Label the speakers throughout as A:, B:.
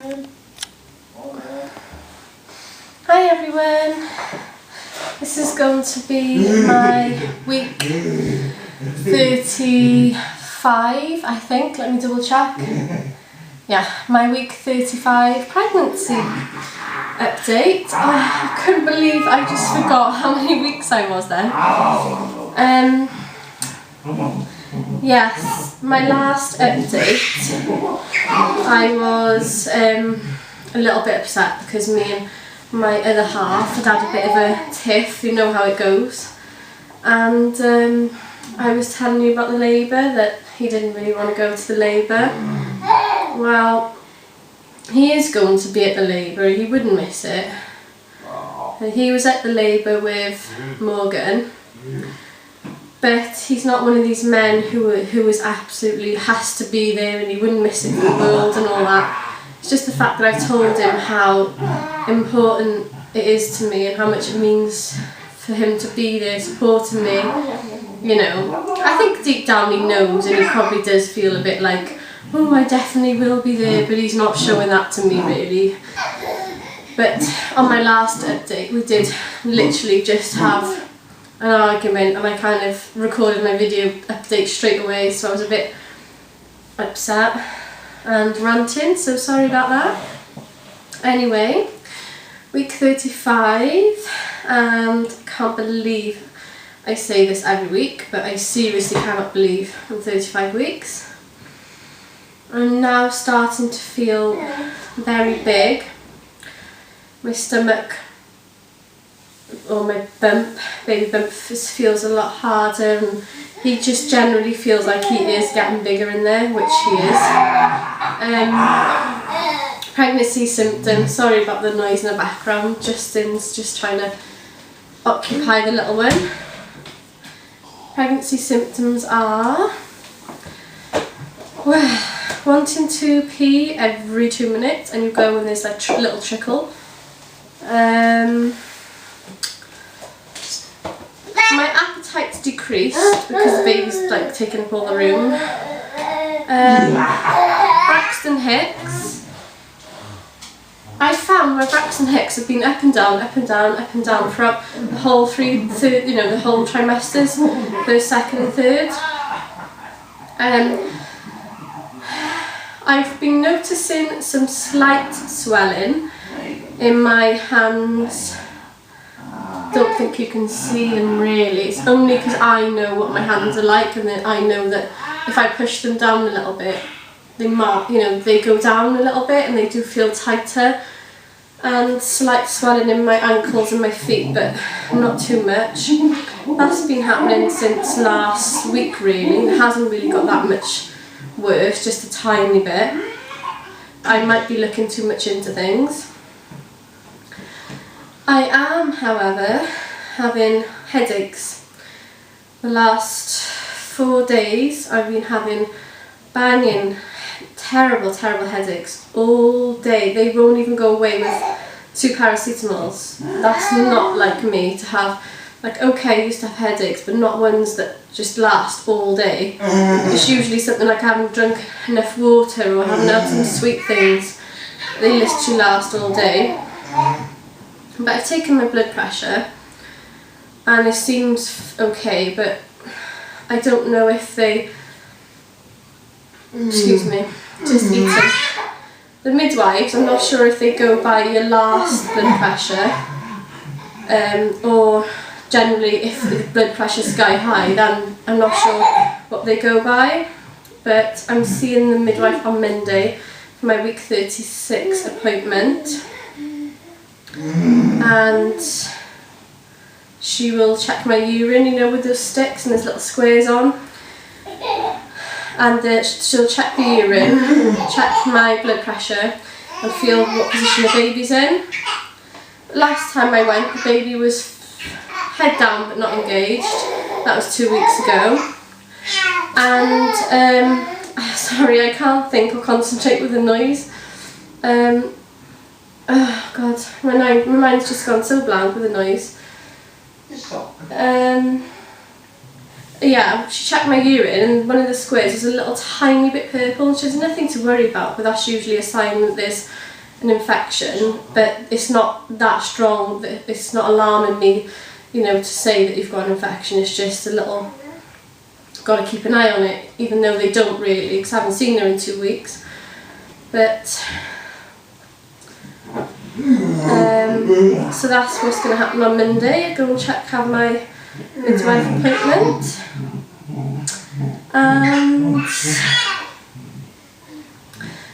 A: Hi everyone, this is going to be my week 35, I think, let me double check. Yeah, my week 35 pregnancy update. I couldn't believe I just forgot how many weeks I was then. Yes, my last update, I was a little bit upset because me and my other half had a bit of a tiff, you know how it goes. And I was telling you about the labour, that he didn't really want to go to the labour. Well, he is going to be at the labour, he wouldn't miss it. He was at the labour with Morgan. But he's not one of these men who is absolutely has to be there and he wouldn't miss it for the world and all that. It's just the fact that I've told him how important it is to me and how much it means for him to be there supporting me. You know, I think deep down he knows, and he probably does feel a bit like, oh, I definitely will be there, but he's not showing that to me really. But on my last update we did literally just have an argument, and I kind of recorded my video update straight away, so I was a bit upset and ranting, so sorry about that. Anyway, week 35, and can't believe I say this every week, but I seriously cannot believe I'm 35 weeks. I'm now starting to feel very big. My stomach, or my baby bump feels a lot harder, and he just generally feels like he is getting bigger in there, which he is. Pregnancy symptoms, sorry about the noise in the background, Justin's just trying to occupy the little one. Pregnancy symptoms are wanting to pee every 2 minutes, and you go when there's like little trickle. My appetite's decreased because the baby's like taking up all the room. Braxton Hicks. I found my Braxton Hicks have been up and down, up and down, up and down throughout the whole the whole trimesters, first, second and third. I've been noticing some slight swelling in my hands. Don't think you can see them really. It's only because I know what my hands are like, and then I know that if I push them down a little bit, they go down a little bit and they do feel tighter. And slight swelling in my ankles and my feet, but not too much. That's been happening since last week really. It hasn't really got that much worse, just a tiny bit. I might be looking too much into things. I am, however, having headaches. The last 4 days I've been having banging, terrible headaches all day. They won't even go away with 2 paracetamols. That's not like me to have, like, okay, I used to have headaches, but not ones that just last all day. It's usually something like I haven't drunk enough water or haven't had some sweet things. They literally last all day. But I've taken my blood pressure and it seems okay, but I don't know if they, excuse me, just eating. The midwives, I'm not sure if they go by your last blood pressure, or generally if the blood pressure is sky high, then I'm not sure what they go by. But I'm seeing the midwife on Monday for my week 36 appointment. And she will check my urine, you know, with those sticks and there's little squares on. And she'll check the urine, check my blood pressure and feel what position the baby's in. Last time I went, the baby was head down but not engaged. That was 2 weeks ago. And, sorry, I can't think or concentrate with the noise. Oh god, my mind's just gone so blank with the noise. Yeah, she checked my urine and one of the squares was a little tiny bit purple, and she has nothing to worry about, but that's usually a sign that there's an infection, but it's not that strong, that it's not alarming me, you know, to say that you've got an infection. It's just a little, got to keep an eye on it, even though they don't really, because I haven't seen her in 2 weeks. But so that's what's going to happen on Monday. I go and have my midwife appointment, and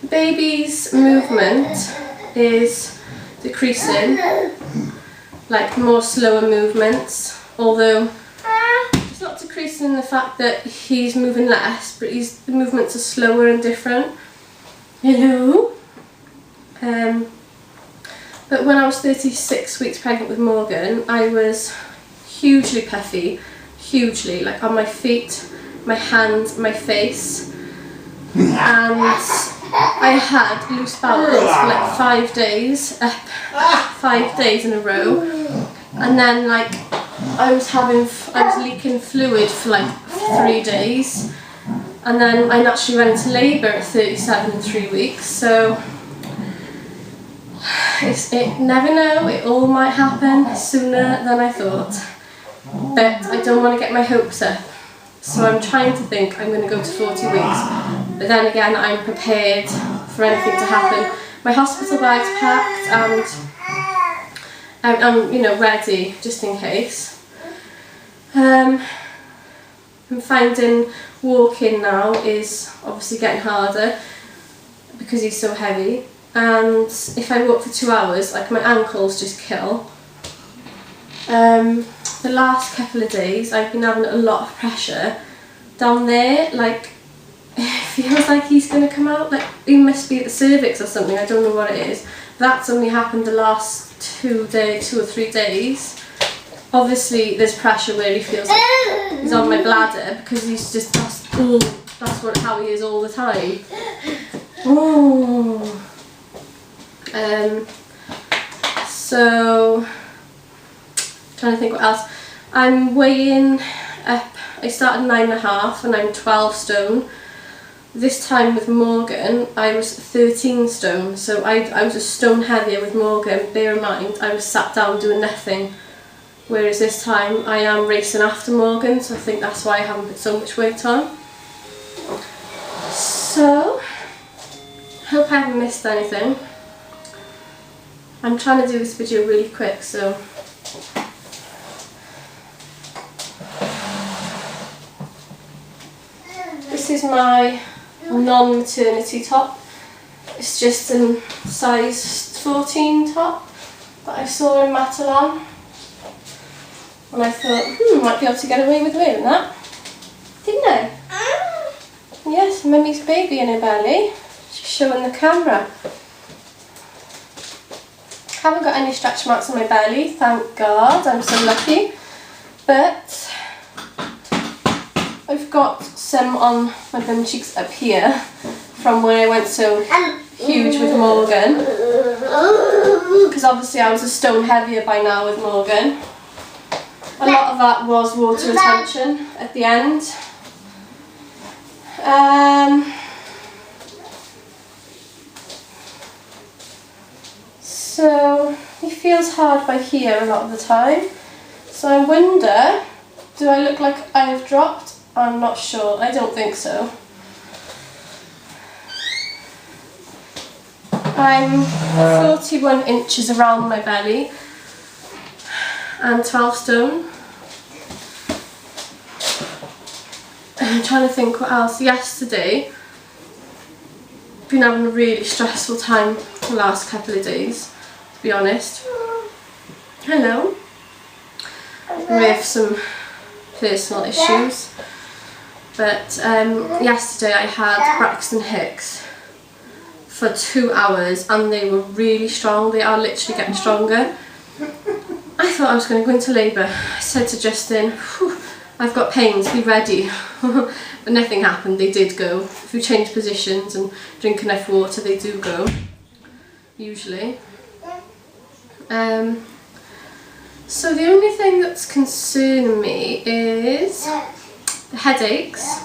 A: the baby's movement is decreasing, like more slower movements, although it's not decreasing in the fact that he's moving less, but the movements are slower and different. Hello? But when I was 36 weeks pregnant with Morgan, I was hugely puffy, hugely, like on my feet, my hands, my face, and I had loose bowels for like 5 days, 5 days in a row, and then like I was leaking fluid for like 3 days, and then I naturally went into labour at 37 and 3 weeks, so never know, it all might happen sooner than I thought, but I don't want to get my hopes up, so I'm trying to think I'm going to go to 40 weeks, but then again I'm prepared for anything to happen. My hospital bag's packed and I'm you know, ready just in case. I'm finding walking now is obviously getting harder because he's so heavy, and if I walk for 2 hours, like my ankles just kill. The last couple of days I've been having a lot of pressure down there, like it feels like he's going to come out, like he must be at the cervix or something, I don't know what it is. That's only happened the last 2 or 3 days. Obviously there's pressure where he feels like he's on my bladder, because he's just, that's how he is all the time. Oh. So trying to think what else. I'm weighing up, I started 9.5 and I'm 12 stone. This time with Morgan I was 13 stone, so I was a stone heavier with Morgan. Bear in mind I was sat down doing nothing, whereas this time I am racing after Morgan, so I think that's why I haven't put so much weight on. So hope I haven't missed anything. I'm trying to do this video really quick, so this is my non-maternity top. It's just a size 14 top that I saw in Matalan, and I thought, might be able to get away with wearing that, didn't I? Yes, Mummy's baby in her belly. She's showing the camera. Haven't got any stretch marks on my belly, thank God, I'm so lucky. But I've got some on my bum cheeks up here from where I went so huge with Morgan, because obviously I was a stone heavier by now with Morgan. A lot of that was water retention at the end. So he feels hard by here a lot of the time. So I wonder, do I look like I have dropped? I'm not sure, I don't think so. I'm 41 inches around my belly and 12 stone. I'm trying to think what else. Yesterday, I've been having a really stressful time the last couple of days, to be honest. Hello. With some personal issues. But yesterday I had Braxton Hicks for 2 hours and they were really strong. They are literally getting stronger. I thought I was going to go into labour. I said to Justin, I've got pains, be ready. But nothing happened, they did go. If you change positions and drink enough water, they do go, usually. So the only thing that's concerning me is the headaches,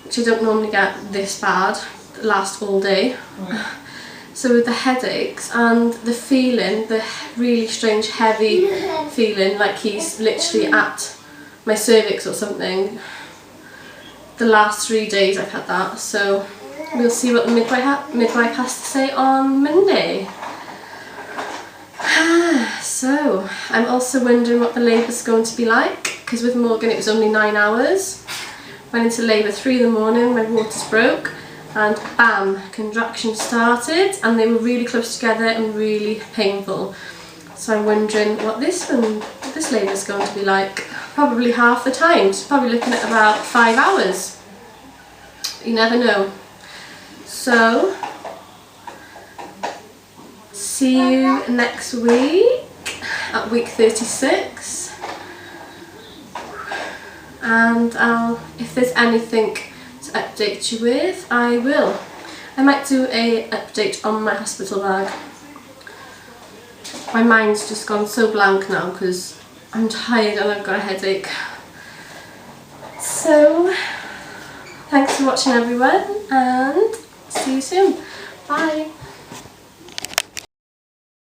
A: which I don't normally get this bad, that last all day. So with the headaches and the feeling, the really strange heavy feeling like he's literally at my cervix or something, the last 3 days I've had that. So we'll see what the midwife has to say on Monday. So I'm also wondering what the labour's going to be like, because with Morgan it was only 9 hours. Went into labour 3 in the morning, my waters broke, and bam, contractions started, and they were really close together and really painful. So I'm wondering what this labour is going to be like. Probably half the time, so probably looking at about 5 hours. You never know. So see you next week at week 36. And if there's anything to update you with, I will. I might do a update on my hospital bag. My mind's just gone so blank now because I'm tired and I've got a headache. So, thanks for watching everyone, and see you soon. Bye!